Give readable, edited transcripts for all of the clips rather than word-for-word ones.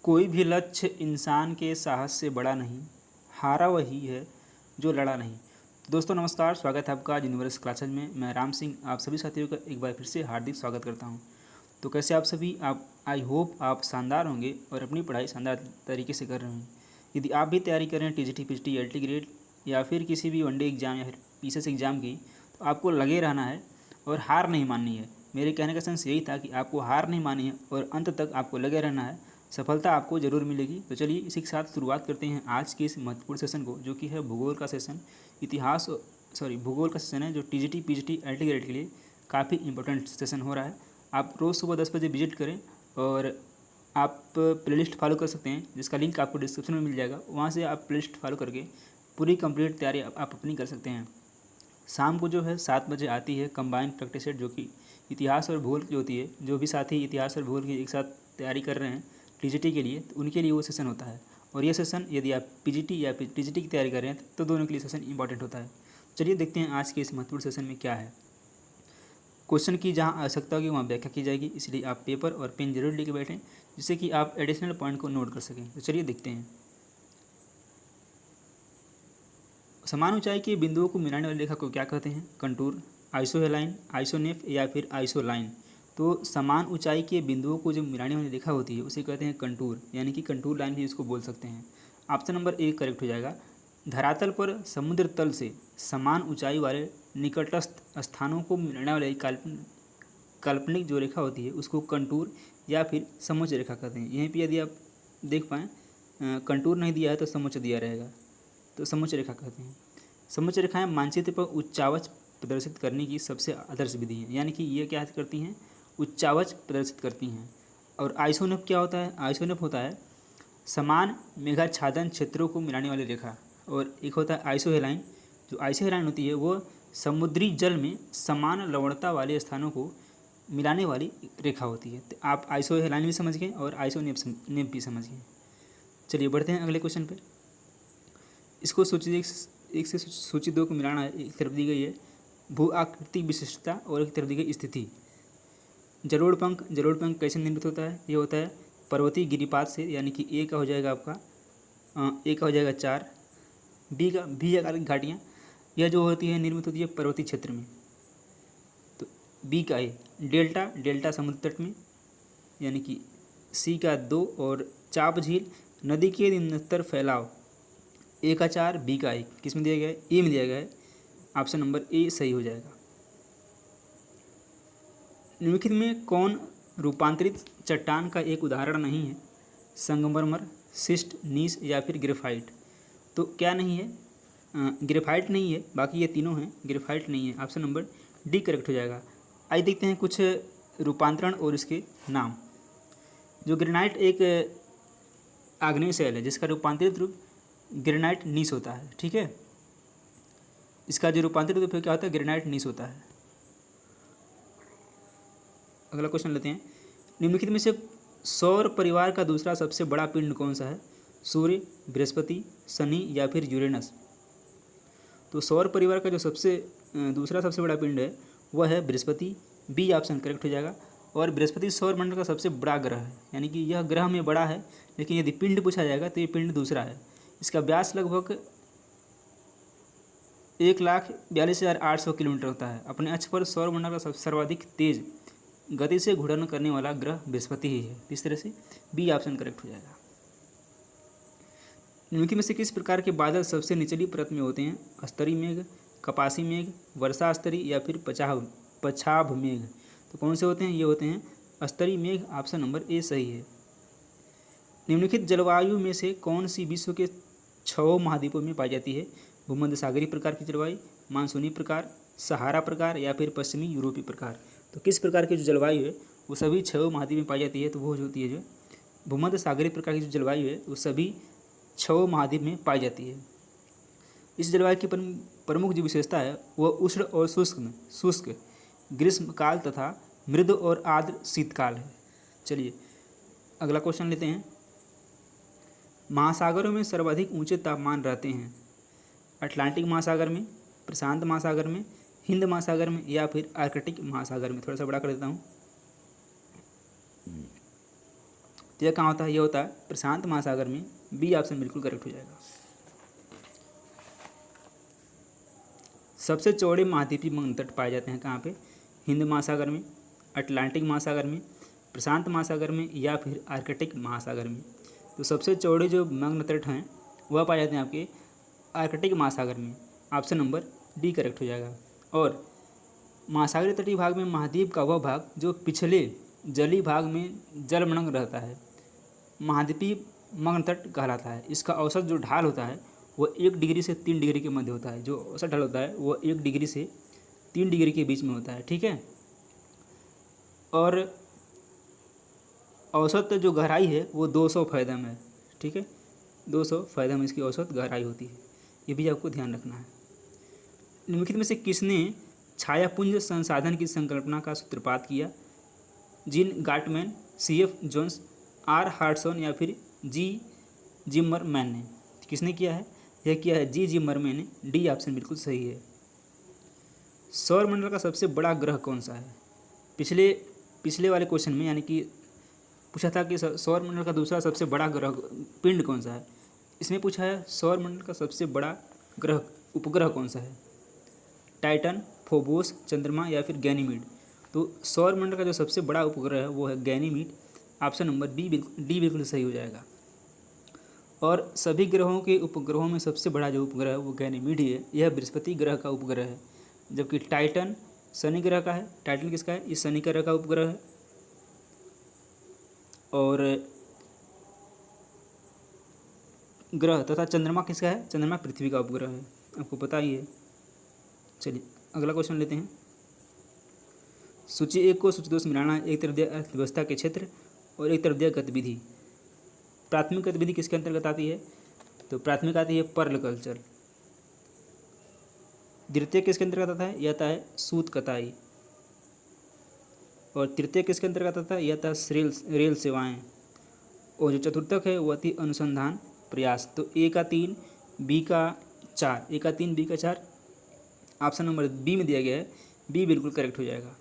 कोई भी लक्ष्य इंसान के साहस से बड़ा नहीं, हारा वही है जो लड़ा नहीं। तो दोस्तों नमस्कार, स्वागत है आपका आज यूनिवर्स क्लासेज में। मैं राम सिंह आप सभी साथियों का एक बार फिर से हार्दिक स्वागत करता हूं। तो कैसे आप सभी, आप आई होप आप शानदार होंगे और अपनी पढ़ाई शानदार तरीके से कर रहे हैं। यदि आप भी तैयारी कर रहे हैं टीजीटी पीजीटी एलटी ग्रेड या फिर किसी भी वनडे एग्जाम या फिर पीसीएस एग्जाम की, तो आपको लगे रहना है और हार नहीं माननी है। मेरे कहने का सेंस यही था कि आपको हार नहीं माननी है और अंत तक आपको लगे रहना है। सफलता आपको ज़रूर मिलेगी। तो चलिए इसी के साथ शुरुआत करते हैं आज के इस महत्वपूर्ण सेशन को, जो कि है भूगोल का सेशन। भूगोल का सेशन है जो टीजीटी पीजीटी एलटी ग्रेड के लिए काफ़ी इंपॉर्टेंट सेशन हो रहा है। आप रोज़ सुबह 10 बजे विजिट करें और आप प्लेलिस्ट फॉलो कर सकते हैं, जिसका लिंक आपको डिस्क्रिप्शन में मिल जाएगा। वहाँ से आप प्लेलिस्ट फॉलो करके पूरी कंप्लीट तैयारी आप अपनी कर सकते हैं। शाम को जो है 7 बजे आती है कंबाइंड प्रैक्टिस सेट, जो कि इतिहास और भूगोल की होती है। जो भी साथी इतिहास और भूगोल की एक साथ तैयारी कर रहे हैं टीजीटी के लिए, तो उनके लिए वो सेशन होता है। और ये सेशन यदि आप पीजीटी या टीजीटी की तैयारी कर रहे हैं तो दोनों के लिए सेशन इंपॉर्टेंट होता है। चलिए देखते हैं आज के इस महत्वपूर्ण सेशन में क्या है। क्वेश्चन की जहाँ आवश्यकता होगी वहाँ व्याख्या की जाएगी, इसलिए आप पेपर और पेन जरूर लेके बैठें, जिससे कि आप एडिशनल पॉइंट को नोट कर सकें। तो चलिए देखते हैं। समान ऊंचाई के बिंदुओं को मिलाने वाली रेखा को क्या कहते हैं? कंटूर, आइसोहेलाइन, आइसोनेफ या फिर आइसोलाइन। तो समान ऊंचाई के बिंदुओं को जो मिलाने वाली रेखा होती है उसे कहते हैं कंटूर, यानी कि कंटूर लाइन भी इसको बोल सकते हैं। ऑप्शन नंबर ए करेक्ट हो जाएगा। धरातल पर समुद्र तल से समान ऊंचाई वाले निकटस्थ स्थानों को मिलाने वाली काल्पनिक जो रेखा होती है उसको कंटूर या फिर समोच्च रेखा कहते हैं। यहीं पर यदि आप देख पाएँ कंटूर नहीं दिया है तो समोच्च दिया रहेगा, तो समोच्च रेखा कहते हैं। समोच्च रेखाएं मानचित्र पर उच्चावच प्रदर्शित करने की सबसे आदर्श विधि है, यानी कि ये क्या करती हैं? उच्चावच प्रदर्शित करती हैं। और आइसोनेफ क्या होता है? आइसोनेफ होता है समान मेघाच्छादन क्षेत्रों को मिलाने वाली रेखा। और एक होता है आइसोहेलाइन। जो आइसोहेलाइन होती है वो समुद्री जल में समान लवणता वाले स्थानों को मिलाने वाली रेखा होती है। तो आप आइसोहेलाइन भी समझ गए और आइसोनेफ भी समझ गए। चलिए बढ़ते हैं अगले क्वेश्चन पर। इसको सूची एक से सूची 2 को मिलाना है। एक तरफ दी गई है भू आकृति विशिष्टता और एक तरफ दी गई स्थिति। जलोढ़ पंख कैसे निर्मित होता है? ये होता है पर्वतीय गिरिपात से, यानी कि ए का हो जाएगा आपका ए का हो जाएगा 4। बी आकार की घाटियाँ यह जो होती है निर्मित होती है पर्वतीय क्षेत्र में, तो बी का ए। डेल्टा समुद्र तट में, यानी कि सी का 2। और चाप झील नदी के निम्नतर फैलाव, ए का 4 बी का 1। किस में दिया गया है? ए में दिया गया है। ऑप्शन नंबर ए सही हो जाएगा। निम्नलिखित में कौन रूपांतरित चट्टान का एक उदाहरण नहीं है? संगमरमर, शिस्ट, नीस या फिर ग्रेफाइट। तो क्या नहीं है? ग्रेफाइट नहीं है, बाकी ये तीनों हैं। ग्रेफाइट नहीं है, ऑप्शन नंबर डी करेक्ट हो जाएगा। आइए देखते हैं कुछ रूपांतरण और इसके नाम। जो ग्रेनाइट एक आग्नेय शैल है जिसका रूपांतरित रूप ग्रेनाइट नीस होता है, ठीक है। इसका जो रूपांतरित रूप क्या होता है? ग्रेनाइट नीस होता है। अगला क्वेश्चन लेते हैं। निम्नलिखित में से सौर परिवार का दूसरा सबसे बड़ा पिंड कौन सा है? सूर्य, बृहस्पति, शनि या फिर यूरेनस। तो सौर परिवार का जो दूसरा सबसे बड़ा पिंड है वह है बृहस्पति। बी ऑप्शन करेक्ट हो जाएगा। और बृहस्पति सौर मंडल का सबसे बड़ा ग्रह है, यानी कि यह ग्रह में बड़ा है, लेकिन यदि पिंड पूछा जाएगा तो ये पिंड दूसरा है। इसका व्यास लगभग 1,42,800 किलोमीटर होता है। अपने अक्ष पर सौरमंडल का सर्वाधिक तेज गति से घूर्णन करने वाला ग्रह बृहस्पति ही है। इस तरह से बी ऑप्शन करेक्ट हो जाएगा। निम्नलिखित में से किस प्रकार के बादल सबसे निचली परत में होते हैं? स्तरीय मेघ, कपासी मेघ, वर्षा स्तरीय या फिर पछाभ मेघ। तो कौन से होते हैं? ये होते हैं स्तरीय मेघ। ऑप्शन नंबर ए सही है। निम्नलिखित जलवायु में से कौन सी विश्व के 6 महाद्वीपों में पाई जाती है? भूमध्य सागरीय प्रकार की जलवायु, मानसूनी प्रकार, सहारा प्रकार या फिर पश्चिमी यूरोपीय प्रकार। तो किस प्रकार की जो जलवायु है वो सभी 6 महाद्वीप में पाई जाती है? तो वो होती है जो भूमध्य सागरीय प्रकार की जो जलवायु है वो सभी 6 महाद्वीप में पाई जाती है। इस जलवायु की प्रमुख जो विशेषता है वह उष्ण और शुष्क ग्रीष्मकाल तथा मृदु और आर्द्र शीतकाल है। चलिए अगला क्वेश्चन लेते हैं। महासागरों में सर्वाधिक ऊंचे तापमान रहते हैं? अटलांटिक महासागर में, प्रशांत महासागर में, हिंद महासागर में या फिर आर्कटिक महासागर में। थोड़ा सा बड़ा कर देता हूँ। तो यह कहाँ होता है? यह होता है प्रशांत महासागर में। बी ऑप्शन बिल्कुल करेक्ट हो जाएगा। सबसे चौड़े महाद्वीपीय मग्न तट पाए जाते हैं कहाँ पे? हिंद महासागर में, अटलांटिक महासागर में, प्रशांत महासागर में या फिर आर्कटिक महासागर में। तो सबसे चौड़े जो मग्न तट हैं वह पाए जाते हैं आपके आर्कटिक महासागर में। ऑप्शन नंबर डी करेक्ट हो जाएगा। और महासागरीय तटीय भाग में महाद्वीप का वह भाग जो पिछले जलीय भाग में जलमग्न रहता है महाद्वीपीय मग्न तट कहलाता है। इसका औसत जो ढाल होता है वो 1 डिग्री से 3 डिग्री के मध्य होता है। जो औसत ढाल होता है वो 1 डिग्री से 3 डिग्री के बीच में होता है, ठीक है। और औसत जो गहराई है वो 200 फैदम है, ठीक है। 200 फैदम इसकी औसत गहराई होती है, ये भी आपको ध्यान रखना है। निम्नलिखित में से किसने छायापुंज संसाधन की संकल्पना का सूत्रपात किया? Jean Gottmann, C.F. जोन्स, R. हार्टसन या फिर जी जिमरमैन ने? किसने किया है? यह किया है जी जिमरमैन ने। डी ऑप्शन बिल्कुल सही है। सौरमंडल का सबसे बड़ा ग्रह कौन सा है? पिछले वाले क्वेश्चन में यानी कि पूछा था कि सौरमंडल का दूसरा सबसे बड़ा ग्रह पिंड कौन सा है। इसमें पूछा है सौरमंडल का सबसे बड़ा ग्रह उपग्रह कौन सा है? टाइटन, फोबोस, चंद्रमा या फिर गैनीमीड? तो सौरमंडल का जो सबसे बड़ा उपग्रह है वो है गैनीमीड। ऑप्शन नंबर डी बिल्कुल सही हो जाएगा। और सभी ग्रहों के उपग्रहों में सबसे बड़ा जो उपग्रह है वो गैनीमीड ही है। यह बृहस्पति ग्रह का उपग्रह है, जबकि टाइटन शनि ग्रह का है। टाइटन किसका है? ये शनि ग्रह का उपग्रह है। और ग्रह तथा चंद्रमा किसका है? चंद्रमा पृथ्वी का उपग्रह है, आपको पता ही है। चलिए अगला क्वेश्चन लेते हैं। सूची 1 को सूची 2 से मिलाना। एक तरफ दिया अर्थव्यवस्था के क्षेत्र और एक तरफ दिया गतिविधि। प्राथमिक गतिविधि किसके अंतर्गत आती है? तो प्राथमिक आती है पर्ल कल्चर। द्वितीय किसके अंतर्गत आता है? यह आता है सूत कताई। और तृतीय किसके अंतर्गत आता है? यह आता है रेल सेवाएं। और जो चतुर्थक है वह थी अनुसंधान प्रयास। तो ए का 3, बी का 4, ए का 3, बी का 4। ऑप्शन नंबर बी में दिया गया है, बी बिल्कुल करेक्ट हो जाएगा।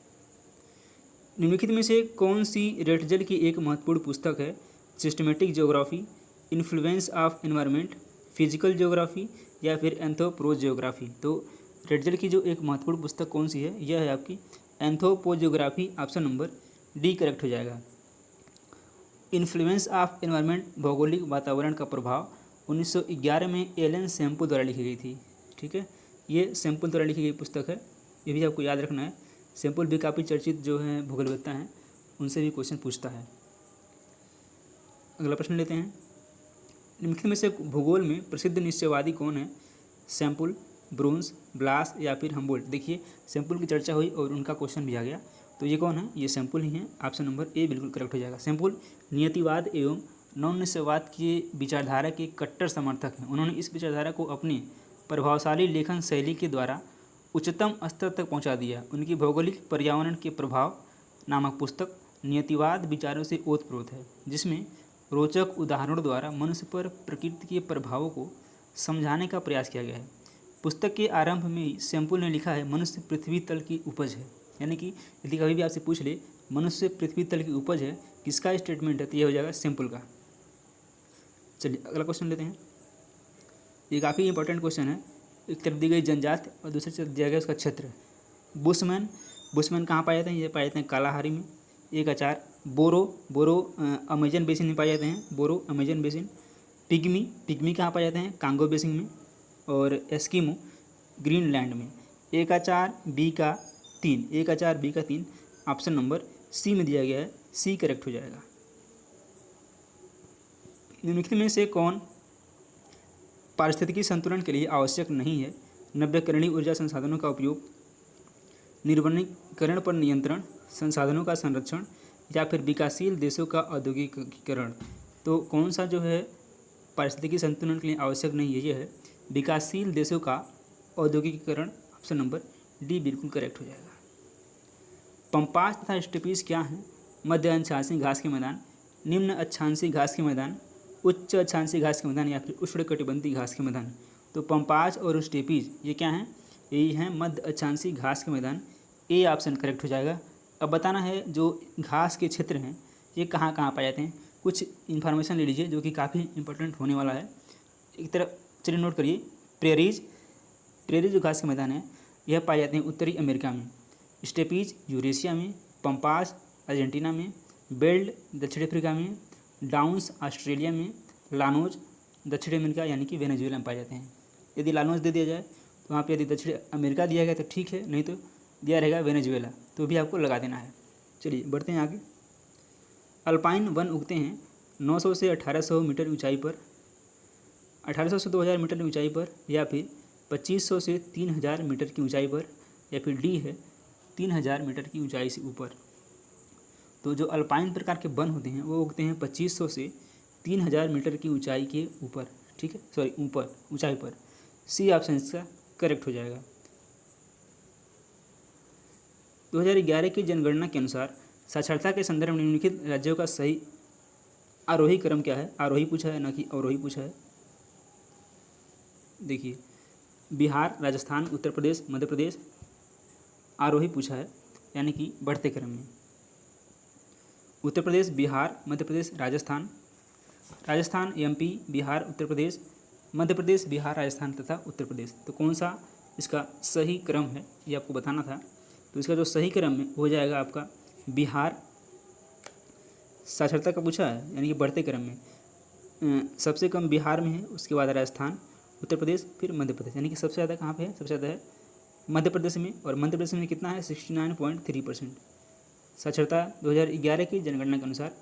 निम्नलिखित में से कौन सी रेटजल की एक महत्वपूर्ण पुस्तक है? Systematic geography, influence of environment, physical geography या फिर एंथ्रोपोजियोग्राफी? तो रेटजल की जो एक महत्वपूर्ण पुस्तक कौन सी है? यह है आपकी एंथ्रोपोजियोग्राफी। ऑप्शन नंबर डी करेक्ट हो जाएगा। इन्फ्लुएंस ऑफ एनवायरनमेंट, भौगोलिक वातावरण का प्रभाव, 1911 में एलन सैम्पल द्वारा लिखी गई थी, ठीक है। ये सैम्पल द्वारा लिखी गई पुस्तक है, ये भी आपको याद रखना है। सैम्पल भी काफ़ी चर्चित जो है भूगोलवेत्ता हैं, उनसे भी क्वेश्चन पूछता है। अगला प्रश्न लेते हैं। निम्नलिखित में से भूगोल में प्रसिद्ध निश्चयवादी कौन है? सैम्पल, ब्रून्स, ब्लास या फिर हम्बोल्ट? देखिए सैम्पल की चर्चा हुई और उनका क्वेश्चन भी आ गया। तो ये कौन है? ये सैम्पल ही है। ऑप्शन नंबर ए बिल्कुल करेक्ट हो जाएगा। सैम्पल नियतिवाद एवं नॉन निश्चयवाद के विचारधारा के कट्टर समर्थक हैं। उन्होंने इस विचारधारा को अपनी प्रभावशाली लेखन शैली के द्वारा उच्चतम स्तर तक पहुंचा दिया। उनकी भौगोलिक पर्यावरण के प्रभाव नामक पुस्तक नियतिवाद विचारों से ओतप्रोत है, जिसमें रोचक उदाहरणों द्वारा मनुष्य पर प्रकृति के प्रभावों को समझाने का प्रयास किया गया है। पुस्तक के आरंभ में ही सैम्पल ने लिखा है, मनुष्य पृथ्वी तल की उपज है। यानी कि यदि कभी भी आपसे पूछ ले मनुष्य पृथ्वी तल की उपज है, किसका स्टेटमेंट है? तो ये हो जाएगा सैम्पल का। चलिए अगला क्वेश्चन लेते हैं। ये काफ़ी इंपॉर्टेंट क्वेश्चन है। एक तरफ दी गई जनजाति और दूसरी तरफ दिया गया उसका क्षेत्र। बुशमैन कहाँ पाए जाते हैं? ये पाए जाते हैं कालाहारी में। एक 4 बोरो अमेजन बेसिन में पाए जाते हैं, बोरो अमेजन बेसिन। पिग्मी कहाँ पाए जाते हैं? कांगो बेसिन में। और एस्किमो ग्रीनलैंड में। ए का 4, बी का 3, ए का 4, बी का 3। ऑप्शन नंबर सी में दिया गया है, सी करेक्ट हो जाएगा। निम्नलिखित में से कौन पारिस्थितिकी संतुलन के लिए आवश्यक नहीं है? नवीकरणीय ऊर्जा संसाधनों का उपयोग, निर्वनीकरण पर नियंत्रण, संसाधनों का संरक्षण या फिर विकासशील देशों का औद्योगिकीकरण? तो कौन सा जो है पारिस्थितिकी संतुलन के लिए आवश्यक नहीं है? ये है विकासशील देशों का औद्योगिकीकरण। ऑप्शन नंबर डी बिल्कुल करेक्ट हो जाएगा। पंपास तथा स्टेपीज क्या हैं? मध्य अक्षांशीय घास के मैदान, निम्न अक्षांशीय घास के मैदान, उच्च अक्षांशीय घास के मैदान या फिर उष्णकटिबंधीय घास के मैदान? तो पंपास और स्टेपीज ये क्या हैं? यही हैं मध्य अक्षांशीय घास के मैदान। ए ऑप्शन करेक्ट हो जाएगा। अब बताना है जो घास के क्षेत्र हैं ये कहाँ कहाँ पाए जाते हैं। कुछ इन्फॉर्मेशन ले लीजिए जो कि काफ़ी इंपॉर्टेंट होने वाला है। एक तरफ चलिए नोट करिए, प्रेरीज, प्रेरीज जो घास के मैदान है यह पाए जाते हैं उत्तरी अमेरिका में, स्टेपीज यूरेशिया में, पंपास अर्जेंटीना में, बेल्ड दक्षिण अफ्रीका में, डाउन्स ऑस्ट्रेलिया में, लानोज दक्षिण अमेरिका यानी कि वेनेजुएला में पाए जाते हैं। यदि लानोज दे दिया जाए तो वहाँ पे यदि दक्षिण अमेरिका दिया गया तो ठीक है, नहीं तो दिया रहेगा वेनेजुएला, तो भी आपको लगा देना है। चलिए बढ़ते हैं आगे। अल्पाइन वन उगते हैं 900 से 1800 मीटर ऊंचाई पर, 1800 से 2000 मीटर की ऊंचाई पर, या फिर 2500 से 3000 मीटर की ऊंचाई पर, या फिर डी है 3000 मीटर की ऊंचाई से ऊपर। तो जो अल्पाइन प्रकार के वन होते हैं वो उगते हैं 2500 से 3000 मीटर की ऊंचाई के ऊपर, ठीक है, सॉरी ऊपर ऊंचाई पर। सी ऑप्शन इसका करेक्ट हो जाएगा। 2011 की जनगणना के अनुसार साक्षरता के संदर्भ में निम्नलिखित राज्यों का सही आरोही क्रम क्या है? आरोही पूछा है, ना कि अवरोही पूछा है। देखिए, बिहार, राजस्थान, उत्तर प्रदेश, मध्य प्रदेश, आरोही पूछा है, यानी कि बढ़ते क्रम में। उत्तर प्रदेश, बिहार, मध्य प्रदेश, राजस्थान, राजस्थान, एमपी, बिहार, उत्तर प्रदेश, मध्य प्रदेश, बिहार, राजस्थान तथा उत्तर प्रदेश। तो कौन सा इसका सही क्रम है ये आपको बताना था। तो इसका जो सही क्रम है हो जाएगा आपका बिहार। साक्षरता का पूछा है, यानी कि बढ़ते क्रम में सबसे कम बिहार में है, उसके बाद राजस्थान, उत्तर प्रदेश, फिर मध्य प्रदेश, यानी कि सबसे ज़्यादा कहाँ पे है? सबसे ज़्यादा है मध्य प्रदेश में। और मध्य प्रदेश में कितना है? 69.3%। साक्षरता 2011 की जनगणना के अनुसार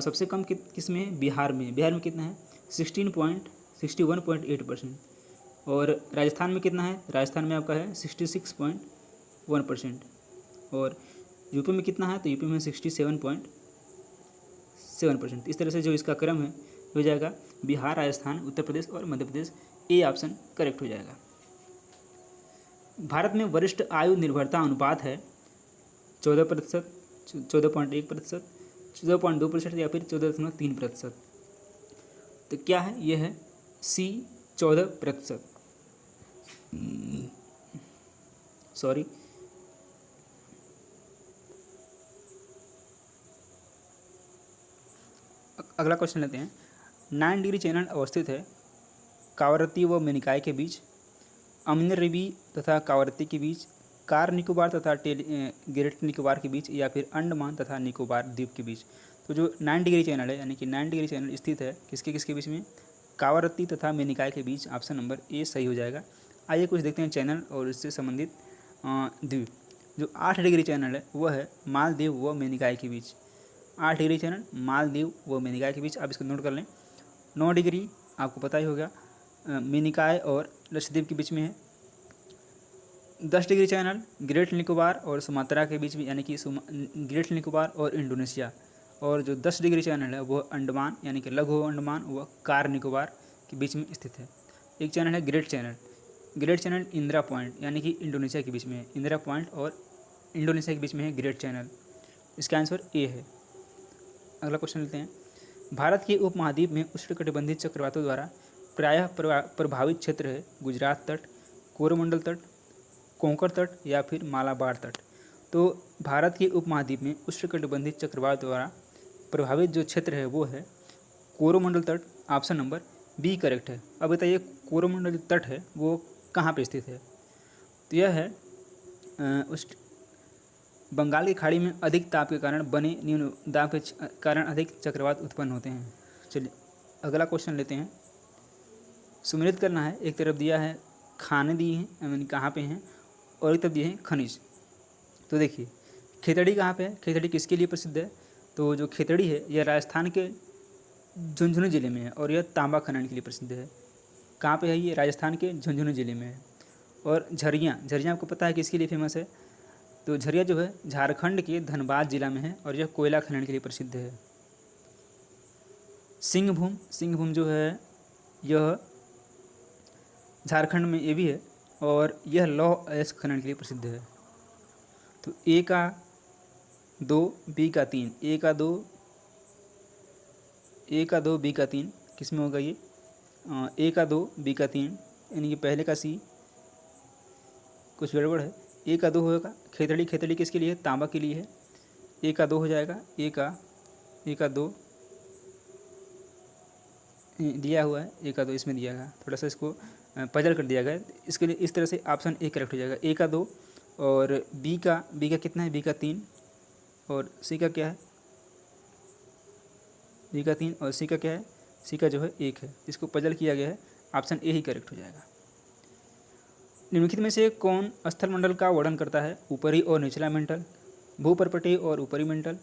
सबसे कम किस में है? बिहार में। बिहार में कितना है? 61.8%। और राजस्थान में कितना है? राजस्थान में आपका है 66.1%। और यूपी में कितना है? तो यूपी में 67.7%। इस तरह से जो इसका क्रम है हो जाएगा बिहार, राजस्थान, उत्तर प्रदेश और Madhya Pradesh. A option correct हो जाएगा। भारत में वरिष्ठ आयु निर्भरता अनुपात है 14%, 14.1%, 14.2% या फिर 14.3%। तो क्या है? यह है सी 14%। सॉरी, अगला क्वेश्चन लेते हैं। 9 डिग्री चैनल अवस्थित है कावरत्ती व मेनिकाय के बीच, अमिनरिबी तथा कावरत्ती के बीच, कार निकोबार तथा ग्रेट निकोबार के बीच, या फिर अंडमान तथा निकोबार द्वीप के बीच। तो जो 9 डिग्री चैनल है, यानी कि 9 डिग्री चैनल स्थित है किसके किसके बीच में? कावरत्ती तथा मेनिकाय के बीच। ऑप्शन नंबर ए सही हो जाएगा। आइए कुछ देखते हैं चैनल और इससे संबंधित द्वीप। जो 8 डिग्री चैनल है वह है मालदीव व मेनिकाय के बीच। 8 डिग्री चैनल मालदीव व मेनिकाय के बीच, आप इसको नोट कर लें। 9 डिग्री आपको पता ही होगा मेनिकाय और लक्षद्वीप के बीच में है। 10 डिग्री चैनल ग्रेट निकोबार और सुमात्रा के बीच में, यानी कि ग्रेट निकोबार और इंडोनेशिया। और जो 10 डिग्री चैनल है वह अंडमान यानी कि लघु अंडमान व कार निकोबार के बीच में स्थित है। एक चैनल है great channel. Great channel Indira point यानी कि इंडोनेशिया के बीच में है। इंदिरा पॉइंट और इंडोनेशिया के बीच में है ग्रेट चैनल। इसका आंसर ए है। अगला क्वेश्चन लेते हैं। भारत के उपमहाद्वीप में उष्णकटिबंधीय चक्रवातों द्वारा प्रायः प्रभावित क्षेत्र है गुजरात तट, कोरोमंडल तट, कोंकण तट या फिर मालाबार तट। तो भारत के उपमहाद्वीप में उष्णकटिबंधीय चक्रवात द्वारा प्रभावित जो क्षेत्र है वो है कोरोमंडल तट। ऑप्शन नंबर बी करेक्ट है। अब बताइए कोरोमंडल तट है वो कहाँ पे स्थित है? तो यह है बंगाल की खाड़ी में अधिक ताप के कारण बने न्यून दाब के कारण अधिक चक्रवात उत्पन्न होते हैं। चलिए अगला क्वेश्चन लेते हैं। सुमेलित करना है। एक तरफ दिया है खाने दिए हैं, यानी कहाँ पे हैं, और एक तरफ दिए हैं खनिज। तो देखिए खेतड़ी कहाँ पे है? खेतड़ी किसके लिए प्रसिद्ध है? तो जो खेतड़ी है यह राजस्थान के झुंझुनू जिले में है और यह तांबा खनन के लिए प्रसिद्ध है। कहाँ पे है ये? राजस्थान के झुंझुनू जिले में है। और झरिया, झरिया आपको पता है किसके लिए फेमस है? तो झरिया जो है झारखंड के धनबाद जिला में है और यह कोयला खनन के लिए प्रसिद्ध है। सिंहभूम, सिंहभूम जो है यह झारखंड में ये भी है और यह लौह अयस्क खनन के लिए प्रसिद्ध है। तो ए का 2, बी का 3, ए का 2, बी का 3 किस में होगा ये? ए का 2, बी का 3, यानी कि पहले का सी कुछ गड़बड़ है। ए का 2 होगा। खेतड़ी, खेतड़ी किसके लिए है? तांबा के लिए है। ए का 2 हो जाएगा। ए का 2, दिया हुआ है, ए का 2 इसमें दिया गया, थोड़ा सा इसको पजल कर दिया गया है। इसके लिए इस तरह से ऑप्शन ए करेक्ट हो जाएगा। ए का 2 और बी का कितना है, बी का 3 और सी का क्या है, बी का 3 और सी का क्या है, सी का जो है 1 है। इसको पजल किया गया है, ऑप्शन ए ही करेक्ट हो जाएगा। निम्नलिखित में से कौन स्थल मंडल का वर्णन करता है, ऊपरी और निचला मेंटल, भूपर्पटीय और ऊपरी मेंटल,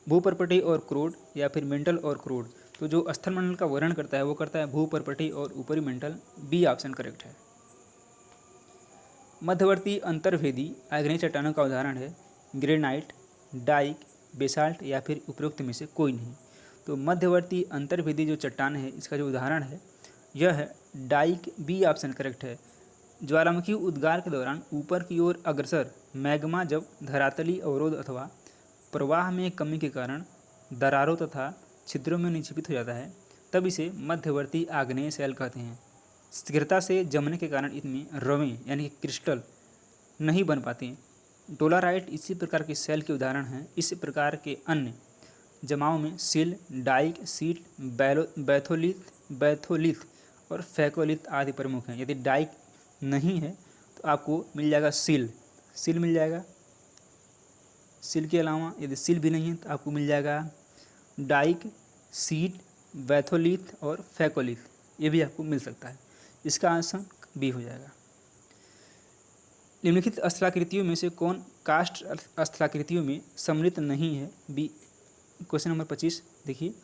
भूपर्पटीय और क्रोड, या फिर मेंटल और क्रोड। तो जो स्थल मंडल का वर्णन करता है वो करता है भूपर्पटीय और ऊपरी मेंटल, बी ऑप्शन करेक्ट है। मध्यवर्ती अंतर्भेदी आग्नेय चट्टानों का उदाहरण है ग्रेनाइट, डाइक, बेसाल्ट या फिर उपरोक्त में से कोई नहीं। तो मध्यवर्ती अंतर्भेदी जो चट्टान है इसका जो उदाहरण है यह है डाइक, बी ऑप्शन करेक्ट है। ज्वालामुखी उद्गार के दौरान ऊपर की ओर अग्रसर मैग्मा जब धरातली अवरोध अथवा प्रवाह में कमी के कारण दरारों तथा छिद्रों में निक्षेपित हो जाता है तब इसे मध्यवर्ती आग्नेय शैल कहते हैं। शीघ्रता से जमने के कारण इनमें रवें यानी कि क्रिस्टल नहीं बन पाते। डोलाराइट इसी प्रकार के शैल के उदाहरण हैं। इस प्रकार के अन्य जमाओं में सिल, डाइक, सीट, बैथोलिथ और फैकोलिथ आदि प्रमुख हैं। यदि डाइक नहीं है तो आपको मिल जाएगा सिल मिल जाएगा। सिल के अलावा यदि सिल भी नहीं है तो आपको मिल जाएगा डाइक, सीट, बैथोलिथ और फैकोलिथ, ये भी आपको मिल सकता है। इसका आंसर बी हो जाएगा। निम्नलिखित स्थलाकृतियों में से कौन कास्ट स्थलाकृतियों में सम्मिलित नहीं है, बी। क्वेश्चन नंबर 25 देखिए,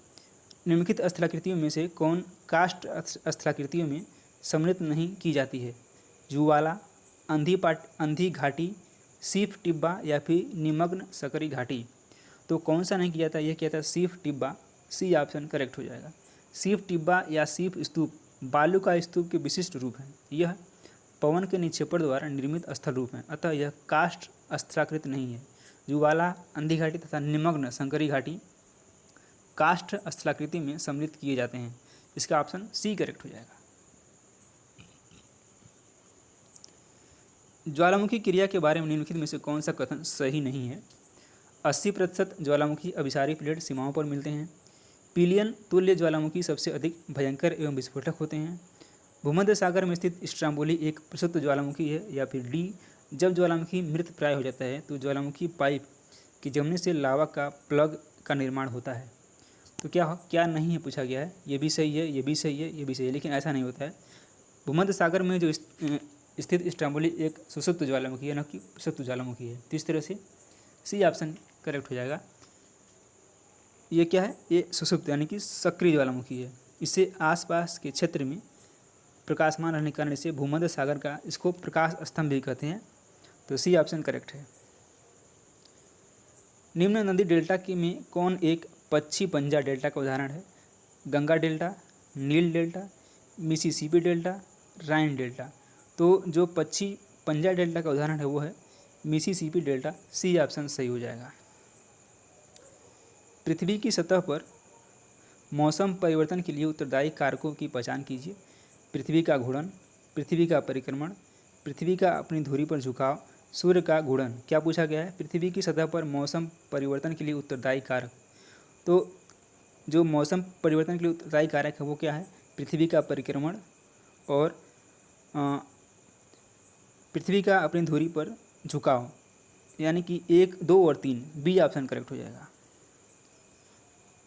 निम्नलिखित स्थलाकृतियों में से कौन कास्ट स्थलाकृतियों में सम्मिलित नहीं की जाती है, जुवाला, अंधी घाटी, सीफ टिब्बा या फिर निमग्न सकरी घाटी। तो कौन सा नहीं किया जाता, यह किया था सीफ टिब्बा, सी ऑप्शन करेक्ट हो जाएगा। सीफ टिब्बा या सीफ स्तूप बालू का स्तूप के विशिष्ट रूप है। यह पवन के निक्षेपण द्वारा निर्मित स्थल रूप है, अतः यह कास्ट स्थलाकृत नहीं है। जुवाला, अंधी घाटी तथा निमग्न संकरी घाटी कास्ट स्थलाकृति में सम्मिलित किए जाते हैं। इसका ऑप्शन सी करेक्ट हो जाएगा। ज्वालामुखी क्रिया के बारे में निम्नलिखित में से कौन सा कथन सही नहीं है। 80% ज्वालामुखी अभिसारी प्लेट सीमाओं पर मिलते हैं। पिलियन तुल्य ज्वालामुखी सबसे अधिक भयंकर एवं विस्फोटक होते हैं। भूमध्य सागर में स्थित स्ट्राम्बोली एक प्रसिद्ध ज्वालामुखी है। या फिर डी, जब ज्वालामुखी मृत प्राय हो जाता है तो ज्वालामुखी पाइप के जमने से लावा का प्लग का निर्माण होता है। तो क्या नहीं है पूछा गया है। ये भी सही है, ये भी सही है, ये भी सही है, लेकिन ऐसा नहीं होता है। भूमध्य सागर में जो स्थित स्ट्राम्बोली एक सुषुप्त ज्वालामुखी है, न कि प्रसुप्त ज्वालामुखी है। तो इस तरह से सी ऑप्शन करेक्ट हो जाएगा। ये क्या है, ये सुषुप्त यानी कि सक्रिय ज्वालामुखी है। इससे आसपास के क्षेत्र में प्रकाशमान रहने के कारण इसे भूमध्य सागर का इसको प्रकाश स्तंभ भी कहते हैं। तो सी ऑप्शन करेक्ट है। निम्न नदी डेल्टा के में कौन एक पच्छी पंजा डेल्टा का उदाहरण है, गंगा डेल्टा, नील डेल्टा, मिसिसिपी डेल्टा, राइन डेल्टा। तो जो पच्छी पंजा डेल्टा का उदाहरण है वो है मिसिसिपी डेल्टा, सी ऑप्शन सही हो जाएगा। पृथ्वी की सतह पर मौसम परिवर्तन के लिए उत्तरदायी कारकों की पहचान कीजिए। पृथ्वी का घूर्णन, पृथ्वी का परिक्रमण, पृथ्वी का अपनी धुरी पर झुकाव, सूर्य का घूर्णन। क्या पूछा गया है, पृथ्वी की सतह पर मौसम परिवर्तन के लिए उत्तरदायी कारक। तो जो मौसम परिवर्तन के लिए उत्तरदायी कारक है वो क्या है, पृथ्वी का परिक्रमण और पृथ्वी का अपनी धुरी पर झुकाव, यानी कि 1, 2 और 3, बी ऑप्शन करेक्ट हो जाएगा।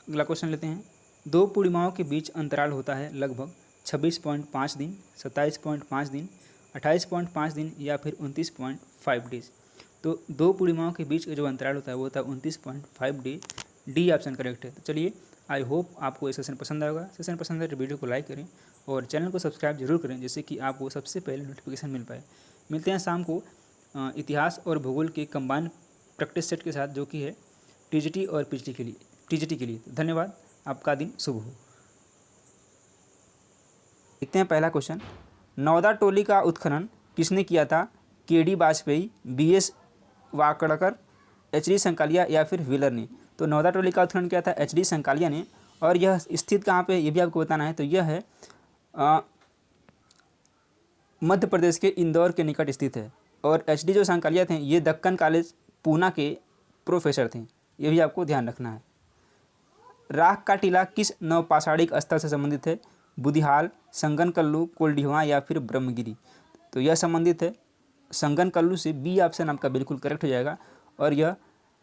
अगला क्वेश्चन लेते हैं। दो पूर्णिमाओं के बीच अंतराल होता है लगभग 26.5 दिन, 27.5 दिन, 28.5 दिन या फिर 29.5 डेज। तो दो पूर्णिमाओं के बीच का जो अंतराल होता है वो होता है 29.5 डे, डी ऑप्शन करेक्ट है। तो चलिए, आई होप आपको ये सेशन पसंद आएगा। सेशन पसंद है तो वीडियो को लाइक करें और चैनल को सब्सक्राइब जरूर करें, जिससे कि आपको सबसे पहले नोटिफिकेशन मिल पाए। मिलते हैं शाम को इतिहास और भूगोल के कंबाइंड प्रैक्टिस सेट के साथ, जो कि है टीजीटी और पीजीटी के लिए। धन्यवाद, आपका दिन शुभ हो। देखते हैं पहला क्वेश्चन। नौदा टोली का उत्खनन किसने किया था, K D Vajpeyi, B S Wakadkar, H D Sankalia या फिर व्हीलर ने। तो नौदा टोली का उत्खनन किया था एचडी संकालिया ने, और यह स्थित कहाँ पे, ये भी आपको बताना है। तो यह है मध्य प्रदेश के इंदौर के निकट स्थित है। और एचडी जो संकालिया थे ये दक्कन कॉलेज पूना के प्रोफेसर थे, ये भी आपको ध्यान रखना है। राख का टीला किस नवपाषाणिक स्थल से संबंधित है, बुधिहाल, संगनकल्लू, कोल्डिहवा या फिर ब्रह्मगिरी। तो यह संबंधित है संगनकल्लू से। बी ऑप्शन आपका बिल्कुल करेक्ट हो जाएगा। और यह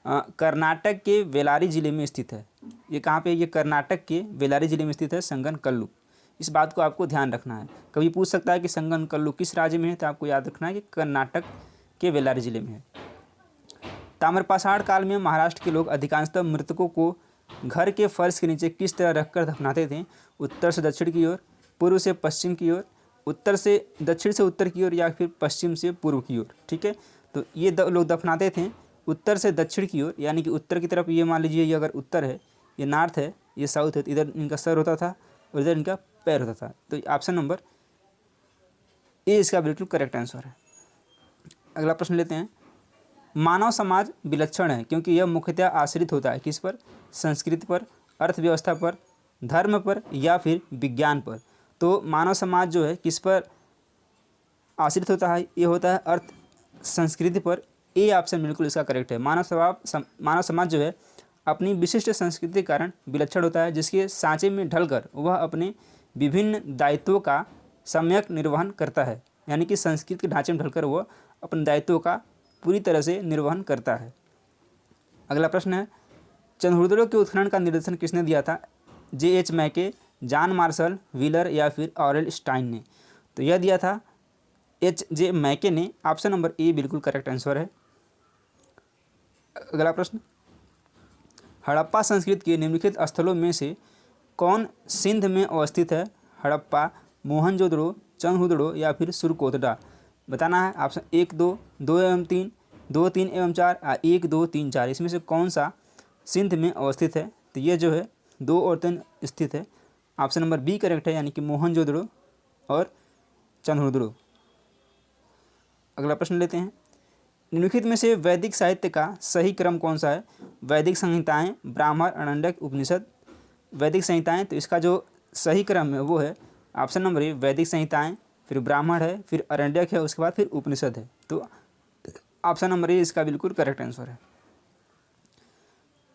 कर्नाटक के बेल्लारी जिले में स्थित है। ये कहाँ पे? ये कर्नाटक के बेल्लारी जिले में स्थित है संगनकल्लू। इस बात को आपको ध्यान रखना है। कभी पूछ सकता है कि संगनकल्लू किस राज्य में है, तो आपको याद रखना है कि कर्नाटक के बेल्लारी जिले में है। ताम्रपाषाण काल में महाराष्ट्र के लोग अधिकांशतः मृतकों को घर के फर्श के नीचे किस तरह रखकर दफनाते थे? उत्तर से दक्षिण की ओर, पूर्व से पश्चिम की ओर, उत्तर से दक्षिण से उत्तर की ओर, या फिर पश्चिम से पूर्व की ओर। ठीक है, तो ये लोग दफनाते थे उत्तर से दक्षिण की ओर, यानी कि उत्तर की तरफ। ये मान लीजिए ये अगर उत्तर है, ये नॉर्थ है, ये साउथ है, तो इधर इनका सर होता था और इधर इनका पैर होता था। तो ऑप्शन नंबर ए इसका बिल्कुल करेक्ट आंसर है। अगला प्रश्न लेते हैं। मानव समाज विलक्षण है क्योंकि यह मुख्यतः आश्रित होता है किस पर? संस्कृति पर, अर्थव्यवस्था पर, धर्म पर या फिर विज्ञान पर। तो मानव समाज जो है किस पर आश्रित होता है? ये होता है अर्थ संस्कृति पर। ए ऑप्शन बिल्कुल इसका करेक्ट है। मानव समाज जो है अपनी विशिष्ट संस्कृति के कारण विलक्षण होता है, जिसके सांचे में ढलकर वह अपने विभिन्न दायित्वों का सम्यक निर्वहन करता है। यानी कि संस्कृति के ढांचे में ढलकर वह अपने दायित्वों का पूरी तरह से निर्वहन करता है। अगला प्रश्न है, चंद्रहृदयों के उत्खनन का निर्देशन किसने दिया था? J.H. मैके, जॉन मार्शल, व्हीलर या फिर ऑरेल स्टाइन ने? तो यह दिया था H.J. मैके ने। ऑप्शन नंबर ए बिल्कुल करेक्ट आंसर है। अगला प्रश्न, हड़प्पा संस्कृति के निम्नलिखित स्थलों में से कौन सिंध में अवस्थित है? हड़प्पा, मोहनजोदड़ो, चंद्रहृदय या फिर सुरकोटडा? बताना है। ऑप्शन 1, 2, 2 एवं 3, 2, 3 एवं 4, 1, 2, 3, 4 इसमें से कौन सा सिंध में अवस्थित है? तो ये जो है 2 और 3 स्थित है। ऑप्शन नंबर बी करेक्ट है, यानी कि मोहनजोदड़ो और चंद्रहृदय। अगला प्रश्न लेते हैं। निम्नलिखित में से वैदिक साहित्य का सही क्रम कौन सा है? वैदिक संहिताएं, ब्राह्मण, अरण्यक, उपनिषद। वैदिक संहिताएं, तो इसका जो सही क्रम है वो है ऑप्शन नंबर ए वैदिक संहिताएं, फिर ब्राह्मण है, फिर अरण्यक है, उसके बाद फिर उपनिषद है। तो ऑप्शन नंबर ए इसका बिल्कुल करेक्ट आंसर है।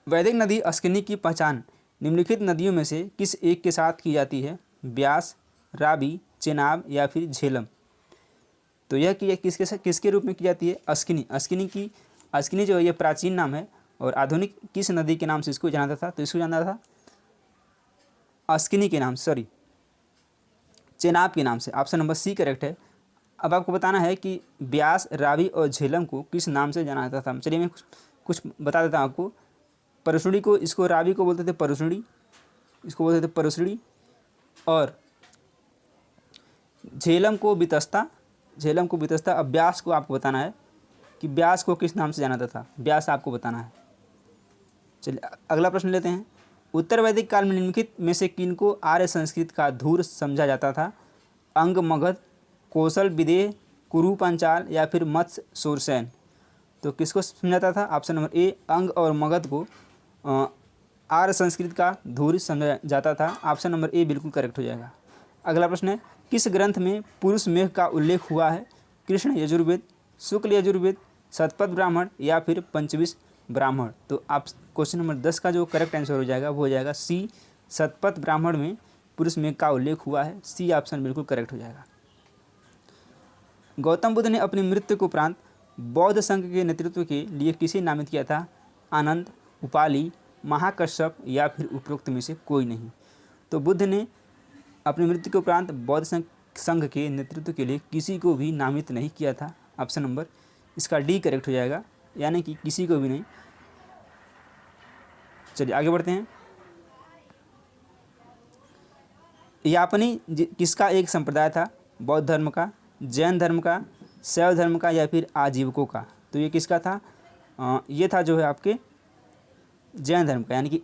वैदिक नदी अस्किनी की पहचान निम्नलिखित नदियों में से किस एक के साथ की जाती है? ब्यास, रावी, चेनाब या फिर झेलम? तो यह किसके रूप में की जाती है? अस्किनी। अस्किनी जो है ये प्राचीन नाम है और आधुनिक किस नदी के नाम से इसको जाना था? तो इसको जाना था अस्किनी के नाम, चेनाब के नाम से। ऑप्शन नंबर सी करेक्ट है। अब आपको बताना है कि ब्यास, रावी और झेलम को किस नाम से जाना जाता था। चलिए मैं कुछ बता देता हूँ आपको। परसुड़ी को, इसको रावी को बोलते थे परसुड़ी, इसको बोलते थे परसुड़ी, और झेलम को बितस्ता। अब ब्यास को आपको बताना है कि ब्यास को किस नाम से जाना जाता था। ब्यास आपको बताना है। चलिए अगला प्रश्न लेते हैं। उत्तर वैदिक काल में निम्नलिखित में से किनको आर्य संस्कृत का धूर समझा जाता था? अंग, मगध, कौशल, विदेह, कुरु, पांचाल या फिर मत्स्य, शूरसेन? तो किसको समझाता था? ऑप्शन नंबर ए अंग और मगध को आर्य संस्कृत का धूर समझा जाता था। ऑप्शन नंबर ए बिल्कुल करेक्ट हो जाएगा। अगला प्रश्न है, किस ग्रंथ में पुरुष मेघ का उल्लेख हुआ है? कृष्ण यजुर्वेद, शुक्ल यजुर्वेद, शतपथ ब्राह्मण या फिर पंचविश ब्राह्मण? तो आप क्वेश्चन नंबर 10 का जो करेक्ट आंसर हो जाएगा वो हो जाएगा सी, शतपथ ब्राह्मण में पुरुष मेघ का उल्लेख हुआ है। सी ऑप्शन बिल्कुल करेक्ट हो जाएगा। गौतम बुद्ध ने अपनी मृत्यु के उपरांत बौद्ध संघ के नेतृत्व के लिए किसे नामित किया था? आनंद, उपाली, महाकश्यप या फिर उपरोक्त में से कोई नहीं? तो बुद्ध ने अपनी मृत्यु के उपरांत बौद्ध संघ के नेतृत्व के लिए किसी को भी नामित नहीं किया था। ऑप्शन नंबर इसका डी करेक्ट हो जाएगा, यानी कि किसी को भी नहीं। चलिए आगे बढ़ते हैं। यापनी किसका एक संप्रदाय था? बौद्ध धर्म का, जैन धर्म का, शैव धर्म का या फिर आजीवकों का? तो ये किसका था? ये था जो है आपके जैन धर्म का, यानी कि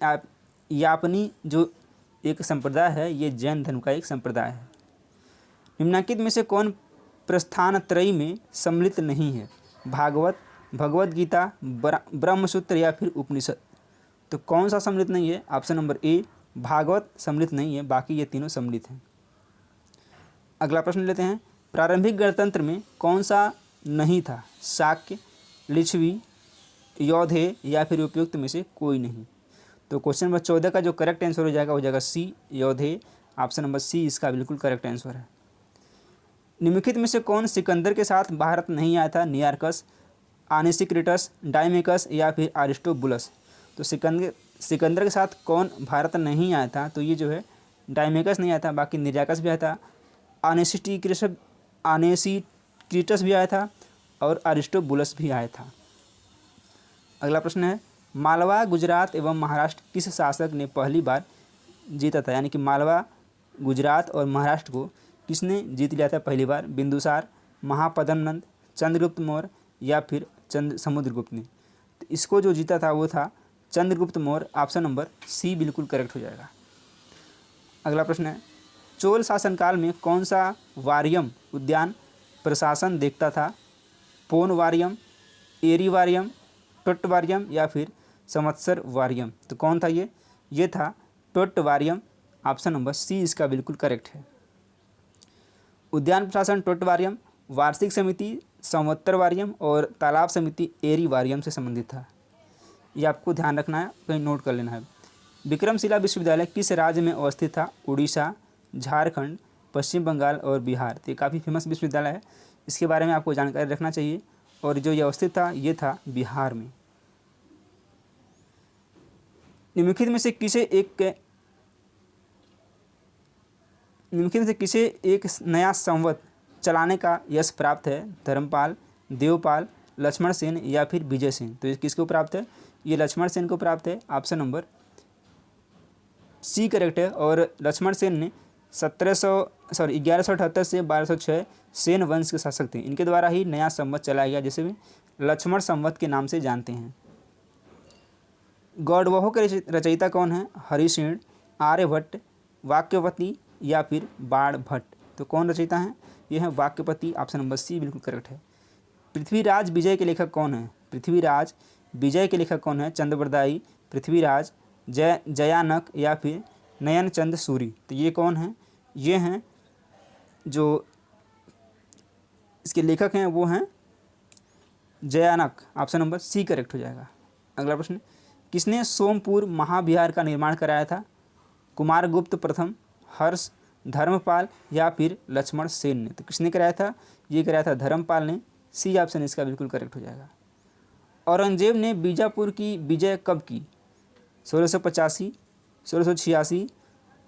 यापनी जो एक संप्रदाय है ये जैन धर्म का एक संप्रदाय है। निम्नलिखित में से कौन प्रस्थान त्रयी में सम्मिलित नहीं है? भागवत, भगवत गीता, ब्रह्मसूत्र या फिर उपनिषद? तो कौन सा सम्मिलित नहीं है? ऑप्शन नंबर ए भागवत सम्मिलित नहीं है, बाकी ये तीनों सम्मिलित हैं। अगला प्रश्न लेते हैं। प्रारंभिक गणतंत्र में कौन सा नहीं था? शाक्य, लिच्छवी, यौधेय या फिर उपयुक्त में से कोई नहीं? तो क्वेश्चन नंबर 14 का जो करेक्ट आंसर हो जाएगा सी, यौधेय। ऑप्शन नंबर सी इसका बिल्कुल करेक्ट आंसर है। निम्नलिखित में से कौन सिकंदर के साथ भारत नहीं आया था? नियार्कस, आनेसिक्रिटस, डायमेकस या फिर अरिस्टोबुलस। तो सिकंदर के साथ कौन भारत नहीं आया था? तो ये जो है डायमेकस नहीं आया था, बाकी नियार्कस भी आया था, आनेसिक्रिटस भी आया था और अरिस्टोबुलस भी आया था। अगला प्रश्न है, मालवा, गुजरात एवं महाराष्ट्र किस शासक ने पहली बार जीता था? यानी कि मालवा, गुजरात और महाराष्ट्र को किसने जीत लिया था पहली बार? बिंदुसार, महापद्मनंद, चंद्रगुप्त मौर्य या फिर समुद्रगुप्त ने। तो इसको जो जीता था वो था Chandragupta Maurya. Option number C बिल्कुल करेक्ट हो जाएगा। अगला प्रश्न है, चोल शासनकाल में कौन सा वारियम उद्यान प्रशासन देखता था? पोन वारियम, एरी वारियम, टोट्ट वारियम या फिर संवत्सर वारियम। तो कौन था ये? ये था टोट्ट वारियम। ऑप्शन नंबर सी इसका बिल्कुल करेक्ट है। उद्यान प्रशासन टोट्ट वारियम, वार्षिक समिति संवत्सर वारियम और तालाब समिति एरी वारियम से संबंधित था। ये आपको ध्यान रखना है, कहीं नोट कर लेना है। विक्रमशिला विश्वविद्यालय किस राज्य में अवस्थित था? उड़ीसा, झारखंड, पश्चिम बंगाल और बिहार। तो ये काफ़ी फेमस विश्वविद्यालय है, इसके बारे में आपको जानकारी रखना चाहिए। और जो ये अवस्थित था ये था बिहार में। निम्नलिखित में से किसे एक नया संवत चलाने का यश प्राप्त है? धर्मपाल, देवपाल, लक्ष्मण सेन या फिर विजय सेन। तो ये किसको प्राप्त है? ये लक्ष्मण सेन को प्राप्त है। ऑप्शन नंबर सी करेक्ट है। और लक्ष्मण सेन ने 1178 से 1206 सेन वंश के शासक थे। इनके द्वारा ही नया संवत चलाया गया, जिसे भी लक्ष्मण संवत के नाम से जानते हैं। गौडवह के रचयिता कौन है? हरिसेन, आर्यभट्ट, वाक्यपति या फिर बाणभट्ट। तो कौन रचयिता हैं? ये हैं वाक्यपति। ऑप्शन नंबर सी बिल्कुल करेक्ट है। पृथ्वीराज विजय के लेखक कौन है? पृथ्वीराज विजय के लेखक कौन है? चंद्रबरदाई, पृथ्वीराज, जयानक या फिर नयनचंद सूरी। तो ये कौन है? ये हैं जो इसके लेखक हैं वो हैं Jayanaka. Option number C correct हो जाएगा। अगला प्रश्न, किसने सोमपुर महाविहार का निर्माण कराया था? कुमारगुप्त प्रथम, हर्ष, धर्मपाल या फिर लक्ष्मण सेन ने। तो किसने कराया था? ये कराया था धर्मपाल ने। सी ऑप्शन इसका बिल्कुल करेक्ट हो जाएगा। औरंगजेब ने बीजापुर की विजय कब की? 1685, 1686,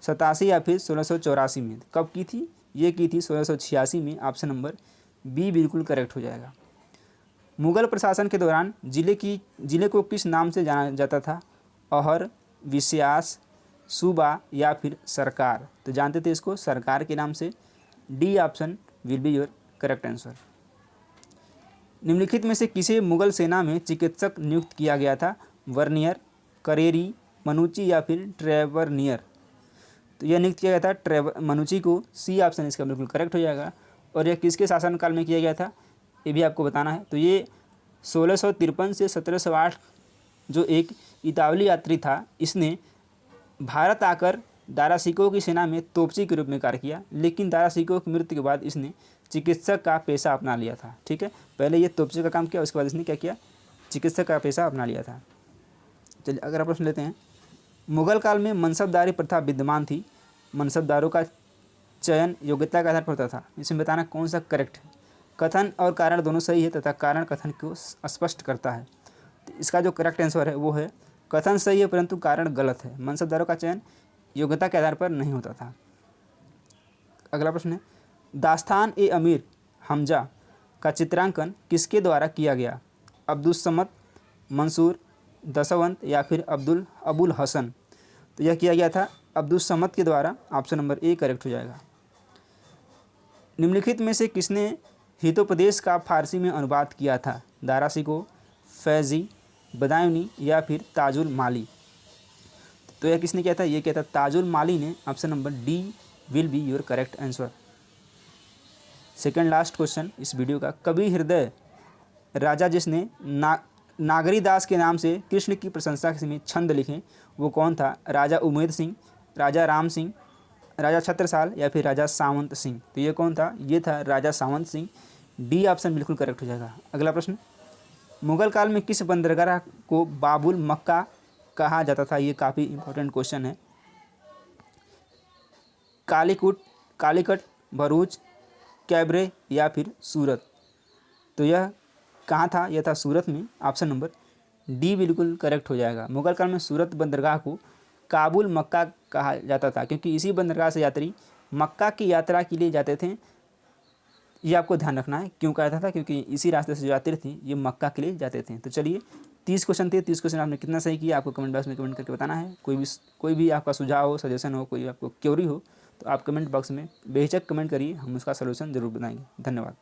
87 या फिर 1684 में। कब की थी? ये की थी 1686 में। ऑप्शन नंबर बी बिल्कुल करेक्ट हो जाएगा। मुगल प्रशासन के दौरान जिले को किस नाम से जाना जाता था? अहर, विश्यास, सूबा या फिर सरकार। तो जानते थे इसको सरकार के नाम से। D option will be your correct answer. निम्नलिखित में से किसे मुगल सेना में चिकित्सक नियुक्त किया गया था? वर्नियर, करेरी, मनुची या फिर ट्रेवरनियर। तो यह नियुक्त किया गया था मनुची को। सी ऑप्शन इसका बिल्कुल करेक्ट हो जाएगा। और यह किसके शासनकाल में किया गया था ये भी आपको बताना है। तो ये 1653 से 1708 जो एक इतावली यात्री था, इसने भारत आकर दारा सिकोह की सेना में तोपची के रूप में कार्य किया, लेकिन दारा सिकोह की मृत्यु के बाद इसने चिकित्सक का पेशा अपना लिया था। ठीक है, पहले ये तोपची का काम किया, उसके बाद इसने क्या किया? चिकित्सक का पेशा अपना लिया था। चलिए अगर आप प्रश्न लेते हैं, मुगल काल में मनसबदारी प्रथा विद्यमान थी। मनसबदारों का चयन योग्यता के आधार पर होता था। इसमें बताना कौन सा करेक्ट है। कथन और कारण दोनों सही है तथा कारण कथन को स्पष्ट करता है। तो इसका जो करेक्ट आंसर है वो है कथन सही है परंतु कारण गलत है। मनसबदारों का चयन योग्यता के आधार पर नहीं होता था। अगला प्रश्न है, दास्तान ए अमीर हमजा का चित्रांकन किसके द्वारा किया गया? अब्दुस समद, मंसूर, दशवंत या फिर अबुल हसन। तो यह किया गया था अब्दुस समद के द्वारा। ऑप्शन नंबर ए करेक्ट हो जाएगा। निम्नलिखित में से किसने हितोपदेश का फारसी में अनुवाद किया था? दारा सिकोह, फैजी, बदायूनी या फिर ताजुल माली। तो यह किसने किया था? ये किया था ताजुल माली ने। Option number D will be your correct answer. Second last question इस वीडियो का, कवि हृदय राजा जिसने नागरी दास के नाम से कृष्ण की प्रशंसा में छंद लिखे वो कौन था? राजा उमेद सिंह, राजा राम सिंह, राजा छत्रसाल या फिर राजा सावंत सिंह। तो ये कौन था? ये था राजा सावंत सिंह। डी ऑप्शन बिल्कुल करेक्ट हो जाएगा। अगला प्रश्न, मुगल काल में किस बंदरगाह को बाबुल मक्का कहा जाता था? ये काफ़ी इंपॉर्टेंट क्वेश्चन है। कालीकुट, कालीकट, भरूच, कैबरे या फिर सूरत। तो यह कहाँ था? यह था सूरत में। ऑप्शन नंबर डी बिल्कुल करेक्ट हो जाएगा। मुगल काल में सूरत बंदरगाह को काबुल मक्का कहा जाता था, क्योंकि इसी बंदरगाह से यात्री मक्का की यात्रा के लिए जाते थे। ये आपको ध्यान रखना है, क्यों कहा जाता था? क्योंकि इसी रास्ते से जो यात्री थे ये मक्का के लिए जाते थे। तो चलिए 30 क्वेश्चन थे, 30 क्वेश्चन आपने कितना सही किया आपको कमेंट बॉक्स में कमेंट करके बताना है। कोई भी आपका सुझाव हो, सजेशन हो, कोई आपको क्वेरी हो तो आप कमेंट बॉक्स में बेहिचक कमेंट करिए, हम उसका सलूशन ज़रूर बताएंगे। धन्यवाद।